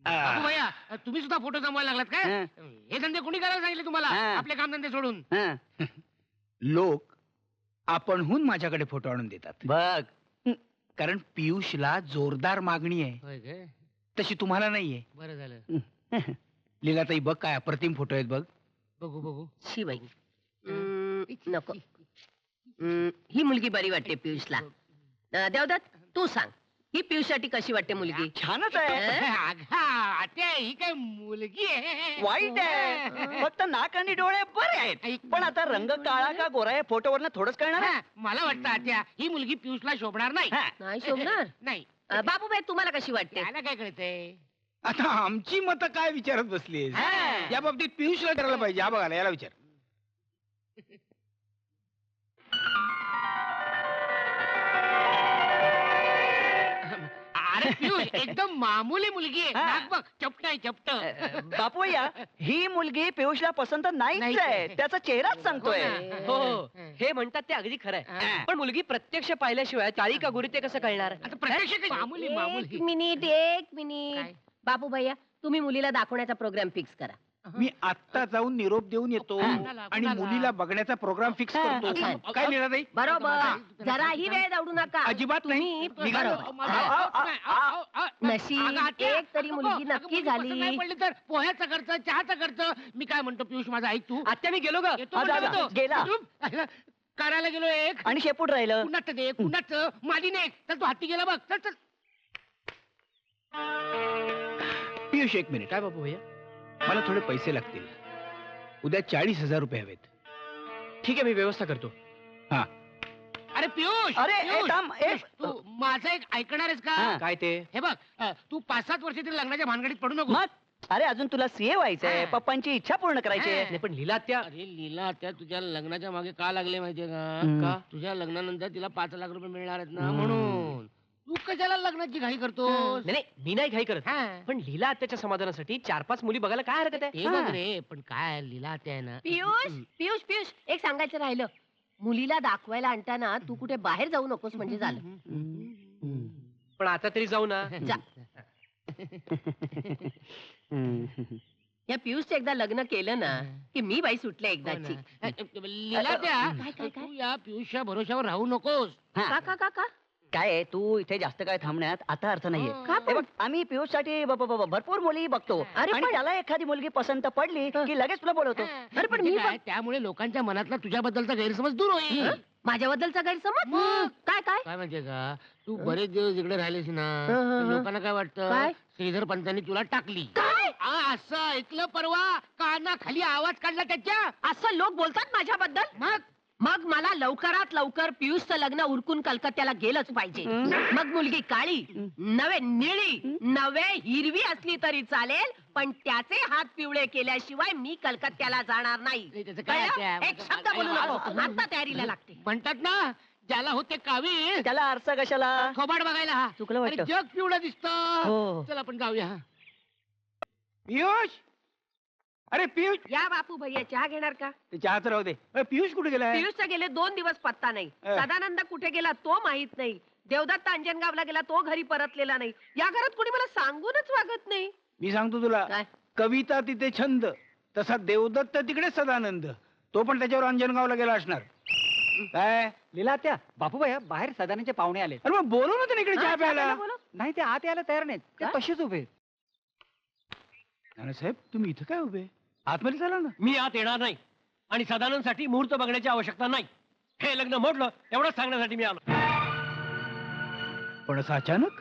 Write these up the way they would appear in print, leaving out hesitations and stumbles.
बापू भैया तुम्ही सुद्धा फोटो जमवायला लागलात काय? हे धंदे कोणी करायला सांगितले तुम्हाला आपले कामधंदे सोडून? लोक आपणहून माझ्याकडे फोटो आणून देतात बघ, कारण पियुषला जोरदार मागणी आहे. होय काय? तशी तुम्हाला नाहीये. बरं झालं. लीलाताई बघ काय अप्रतिम फोटो आहेत बघ. बघू बघू. शिबाई नको. ही मुलगी बरी वाटते पियुषला. देवदत्त तू सांग, ही पियुषसाठी कशी वाटते मुलगी? छानच आहे. आत्या ही काय मुलगी आहे? वाईट आहे, फक्त नाक आणि डोळे बरे आहेत. पण आता रंग काळा का गोरा आहे फोटोवरनं थोडंच कळणार आहे. मला वाटतं आत्या ही मुलगी पियुषला शोभणार नाही. नाही शोभणार. नाही. बाबूबाई तुम्हाला कशी वाटते? त्याला काय कळतंय? आता आमची मतं काय विचारत बसली या बाबतीत पियुषला करायला पाहिजे. हा बघायला याला विचार. अरे पियुष एकदम मामूली मुलगी आहे. नाक बघ चपट आहे चपट. बापू भैया, ही मुलगी पियुषला पसंत नाहीच नाहीच आहे. आहे. त्याचा चेहराच सांगतोय. हो हे म्हणतात ते अगदी खरंय. पण मुलगी प्रत्यक्ष पाहिल्याशिवाय काळी का गोरी ते कसं कळणार? आता प्रत्यक्ष काय? मामूली एक मामूली. मिनिट काय? बापू भैया तुम्ही मुलीला दाखवण्याचा प्रोग्राम फिक्स करा. मी आत्ता जाऊन निरोप देऊन येतो आणि मुलीला बघण्याचा प्रोग्राम फिक्स करतो. काय लीलाताई? बरोबर. जराही वेळ दौडू नका. अजिबात नाही. निघालो. नशीब एक तरी मुलगी नक्की झाली. पडली तर पोह्याचा खर्च चहाचा खर्च. मी काय म्हणतो पियुष माझा ऐक तू. आत्या मी गेलो ग. येतो म्हणतो, येतो. गेला. चुप. करायला गेलो एक आणि शेपूट राहिलं. कुणाच दे कुणाच मालीने चल तू हाती गेला बघ. चल चल. पियुष एक मिनिट. काय बापू भैया? मला थोडे पैसे लागतील. उद्या 40,000 रुपये हवेत. ठीक आहे मी व्यवस्था करतो. हा. अरे पियुष अरे, पियुष, थांब, पियुष, तू माझं एक ऐकणार आहेस का? काय ते? हे बघ तू 5-7 वर्षातील लग्नाच्या भानगडीत पडू नको. मग अरे अजून तुला सीए व्हायचंय. हा. पप्पांची इच्छा पूर्ण करायची आहे. पण लीला अरे लीला त्या तुझ्या लग्नाच्या मागे का लागले माहितीये हम्म. का? तुझ्या लग्नानंतर तिला 5 लाख रुपये मिळणार आहेत ना म्हणून. तू कशाला लग्नाची घाई करतो? नाही मी नाही घाई करत, पण लीला आत्याच्या समाधानासाठी 4-5 मुली बघायला काय हरकत आहे? हे बघ रे, पण काय लीला आत्या आहे ना. पियुष पियुष पियुष एक सांगायचं राहिलं. मुलीला दाखवायला आणताना तू कुठे बाहेर जाऊ नकोस म्हणजे झालं. पण आता तरी जाऊ ना. जा. या पियुषचं एकदा लग्न केलं ना की मी बाई सुटले एकदाची. लीला त्या काय? तू या पियुषच्या भरोशावर राहू नकोस. का का का का काय आहे, तू इथे जास्त काय थांबण्यात आता अर्थ नाहीये. का हे बघ, आम्ही पियुषसाठी भरपूर मुली बघतो. अरे आणि पण- त्याला एखादी मुलगी पसंत पडली की लगेच तुला बोलवतो. अरे पण मी काय, त्यामुळे लोकांच्या मनातला तुझ्याबद्दलचा गैरसमज दूर होईल. माझ्याबद्दलचा गैरसमज मग? काय काय काय म्हणजे का तू बरेच दिवस इकडे राहिलेस ना, हं. लोकांना काय वाटतं काय? श्रीधर पंतांनी तुला टाकली. काय असं ऐकलं परवा, काना खाली आवाज काढला त्याच्या. असं लोक बोलतात माझ्याबद्दल. मग मग मला लवकरात लवकर पियुषचं लग्न उरकून कलकत्त्याला गेलंच पाहिजे. मग मुलगी काळी नवे निळी नवे हिरवी असली तरी चालेल, पण त्याचे हात पिवळे केल्याशिवाय मी कलकत्त्याला जाणार नाही. नाही, त्याचं काय कळलं? आहे? एक शब्द बोलू नको. आता तयारीला लागते. म्हणतात ना, ज्याला होते कावी त्याला आरसा कशाला? थोबाड बघायला. चुकलं वाटतं. अरे, जग पिवळं दिसतं. हो. चल आपण जाऊया. पियुष, अरे पियुष, या बापू भैया चहा घेणार का? ते चहाचं राहू दे. अरे, पियुष कुठे गेलाय? पियुषचा गेले 2 दिवस पत्ता नाही. सदानंद कुठे गेला तो माहित नाही. देवदत्त अंजनगावला गेला तो घरी परतलेला नाही. या घरात कोणी मला सांगूनच वागत नाही. मी सांगतो तुला, काय? कविता तिथे छंद, तसा देवदत्त तिकडे सदानंद. तो पण त्याच्यावर अंजनगावला गेला असणार. काय लीला त्या बापूबाई बाहेर सदानाचे पाहुणे आले. अरे मग बोलव ना त्याने इकडे चहा प्यायला. नाही ते आत यायला तयार नाहीत, ते का? तसेच उभे. नानासाहेब तुम्ही इथं काय उभे? आतमध्ये चला ना. मी आत येणार नाही आणि सदानंदसाठी मुहूर्त बघण्याची आवश्यकता नाही. हे लग्न मोडलं एवढंच सांगण्यासाठी मी आलो. पण असं अचानक?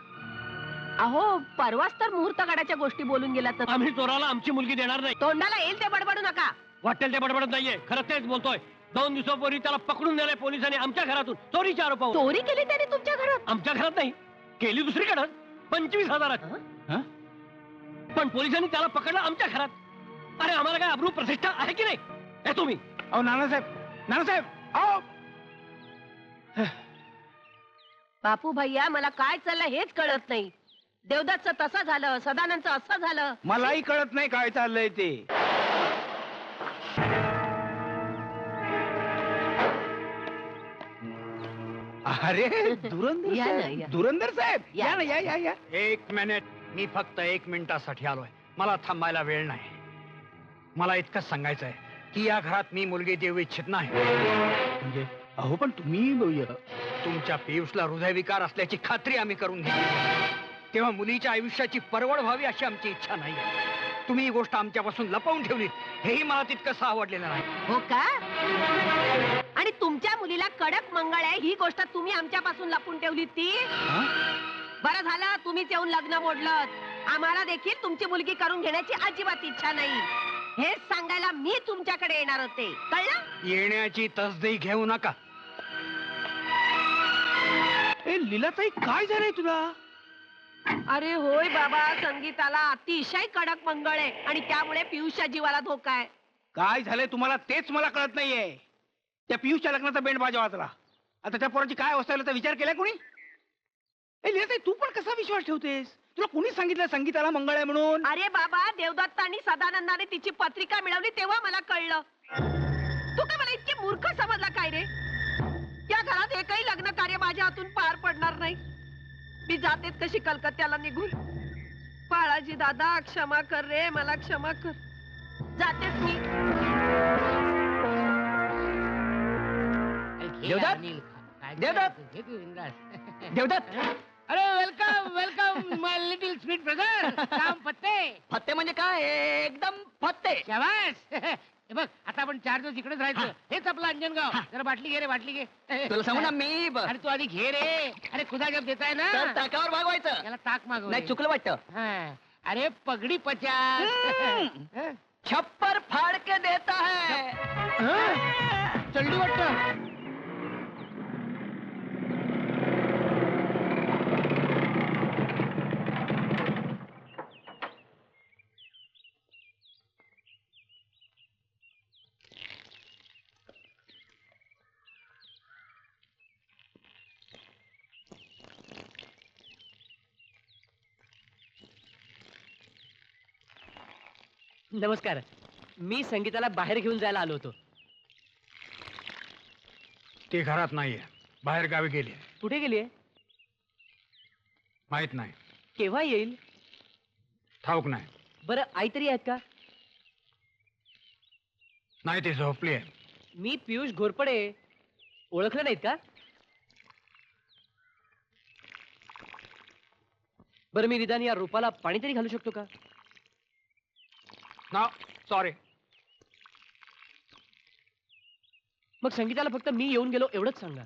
अहो परवाच तर मुहूर्त काढायच्या गोष्टी बोलून गेला तर. आम्ही चोराला आमची मुलगी देणार नाही. तोंडाला येईल ते बडबडू नका. वाटेल ते बडबडत नाहीये, खरं तेच बोलतोय. 2 दिवसापूर्वी त्याला पकडून नेलंय पोलिसांनी आमच्या घरातून चोरीच्या आरोपावर. चोरी केली त्याने तुमच्या घरात? आमच्या घरात नाही, केली दुसरीकडे 25,000. हं? पण पोलिसांनी त्याला पकडलं आमच्या घरात. अरे आम्हाला काय अब्रू प्रतिष्ठा आहे की नाही? हे तुम्ही अहो नानासाहेब, नानासाहेब, अहो. बापू भैया मला काय चाललं हेच कळत नाही. देवदत्तचं तसं झालं, सदानंदचं असं झालं. मलाही कळत नाही काय चाललंय ते. अरे धुरंधर या ना, साहेब, या. धुरंधर साहेब, या. या ना, या या या. एक मिनिट. मी फक्त 1 मिनिटासाठी आलोय. मला थांबायला वेळ नाही. मला इतकंच सांगायचंय की या घरात मी मुलगी देऊ इच्छित नाही. म्हणजे अहो पण तुम्ही तुमच्या पियुषला हृदयविकार असल्याची खात्री आम्ही करून घेतली, तेव्हा मुलीच्या आयुष्याची परवड व्हावी अशी आमची इच्छा नाहीये. तुम्ही ही गोष्ट आमच्यापासून लपवून ठेवली हेही मला तितकंसं आवडलेलं नाही. हो का? आणि तुमच्या मुलीला कडक मंगळ आहे ही गोष्ट तुम्ही आमच्यापासून लपून ठेवली ती? बरं झालं तुम्हीच येऊन लग्न मोडलं. आम्हाला देखील तुमची मुलगी करून घेण्याची अजिबात इच्छा नाही. हेच सांगायला मी तुमच्याकडे येणार होते, कळलं? येण्याची तसदी घेऊ नका. लीलाताई काय झालंय तुला? अरे होय बाबा, संगीताला अतिशय कडक मंगळ आहे आणि त्यामुळे पियुषच्या जीवाला धोका आहे. काय झालंय तुम्हाला तेच मला कळत नाहीये. त्या पियुषच्या लग्नाचा बेंड बाजा वाजला. आता त्या पोराची काय अवस्था होईल विचार केलाय कोणी? लीलाताई तू पण कसा विश्वास ठेवतेस? तुला कोणी सांगितलं संगीताला मंगळ आहे म्हणून? अरे बाबा, देवदत्त आणि सदानंदाने तिची पत्रिका मिळवली तेव्हा मला कळलं. तू काय मला इतकी मूर्ख समजला काय रे? या घरात एकही लग्न कार्य माझ्या हातून पार पडणार नाही. मी जातेच कशी कलकत्त्याला निघून. बाळाजी दादा क्षमा कर रे, मला क्षमा कर. जातेच मी. देवदत्त अरे वेलकम वेलकम माय लिटिल स्वीट ब्रदर. काम पत्ते फत्ते म्हणजे काय? एकदम फत्ते. शाबास. हे बघ आता आपण 4 दिवस इकडेच राहायचं. हेच आपलं अंजनगाव. जरा बाटली घे रे, बाटली घे. तुला सांगू ना मी अरे तू आधी घे रे. अरे खुदा जब देताय ना तर ताकावर भागवायचं. याला ताक मागव. नाही चुकलं वाटतं. हा. अरे पगडी 50. छप्पर फाड़ के देता है. चलडी वाटत. नमस्कार. मी संगीताला बाहेर घेऊन जायला आलो होतो. ती घरात नाहीये, बाहेर गावी गेली. कुठे गेलीये? माहित नाही. केव्हा येईल? ठाऊक नाही. बरं आई तरी आहेत का? नाही, ती झोपली आहे. मी पियुष घोरपडे. ओळखलं नाहीत का? बरं मी निदान या रूपाला पाणी तरी घालू शकतो का? ना सॉरी. मग संगीताला फक्त मी येऊन गेलो एवढंच सांगा.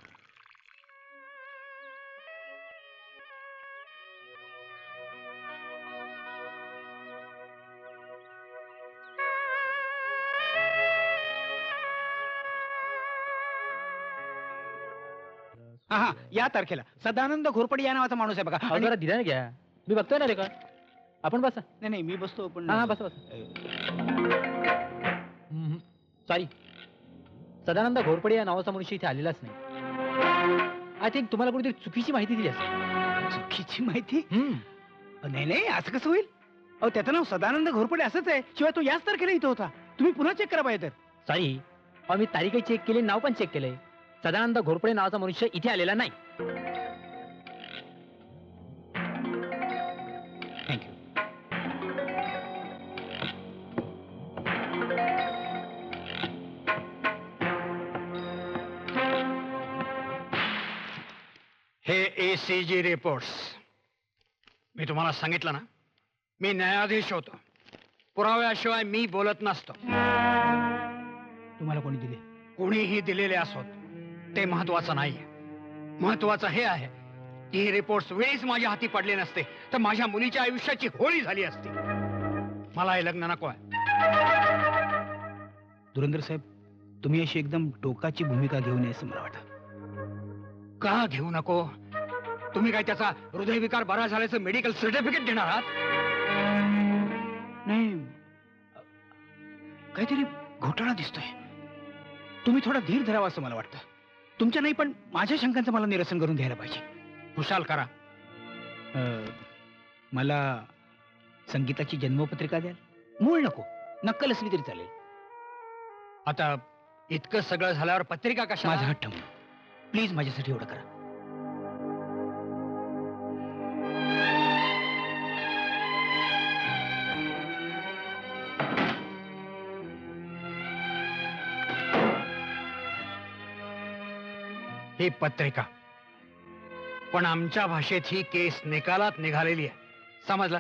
हा या तारखेला सदानंद घोरपडे या नावाचा माणूस आहे बघा. आणि- जरा दिला घ्या, मी बघतोय ना रे का. आपण बसा. नाही नाही मी बसतो पण. हा बसा बसा. सॉरी, सदानंद घोरपडे या नावाचा मनुष्य इथे आलेलाच नाही. आय थिंक तुम्हाला कोणीतरी चुकीची माहिती दिली असेल. चुकीची माहिती? नाही नाही असं कसं होईल? अहो त्याचं नाव सदानंद घोरपडे असंच आहे. शिवाय तो याच तारखेला इथं होता. तुम्ही पुन्हा चेक करा पाहिजे तर. सॉरी, मी तारीखही चेक केली, नाव पण चेक केलंय. सदानंद घोरपडे नावाचा मनुष्य इथे आलेला नाही. थँक्यू. हे ACG रिपोर्ट्स. मी तुम्हाला सांगितलं ना, मी न्यायाधीश होतो. पुराव्याशिवाय मी बोलत नसतो. तुम्हाला कोणी दिले? कोणीही दिलेले असोत ते महत्वाचं नाहीये. महत्वाचं हे आहे की हे रिपोर्ट्स वेळीच माझ्या हाती पडले नसते तर माझ्या मुलीच्या आयुष्याची होळी झाली असती. मला हे लग्न नको आहे. धुरंधर साहेब, तुम्ही अशी एकदम टोकाची भूमिका घेऊ नये असं मला वाटतं. का घेऊ नको? तुम्ही काय त्याचा हृदयविकार बरा झाल्याचं मेडिकल सर्टिफिकेट देणार आहात? नाही, काहीतरी घोटाळा दिसतोय. तुम्ही थोडा धीर धरावा असं मला वाटतं. तुमच्या नाही पण माझ्या शंकांचं मला निरसन करून घ्यायला पाहिजे. खुशाल करा. मला संगीताची जन्मपत्रिका द्याल? मूळ नको, नक्कल असली तरी चालेल. आता इतकं सगळं झाल्यावर पत्रिका कशा? माझा हट्ट म्हणून प्लीज माझ्यासाठी एवढं करा. ही पत्रिका. पण आमच्या भाषेत ही केस निकालात निघालेली आहे. समजलं?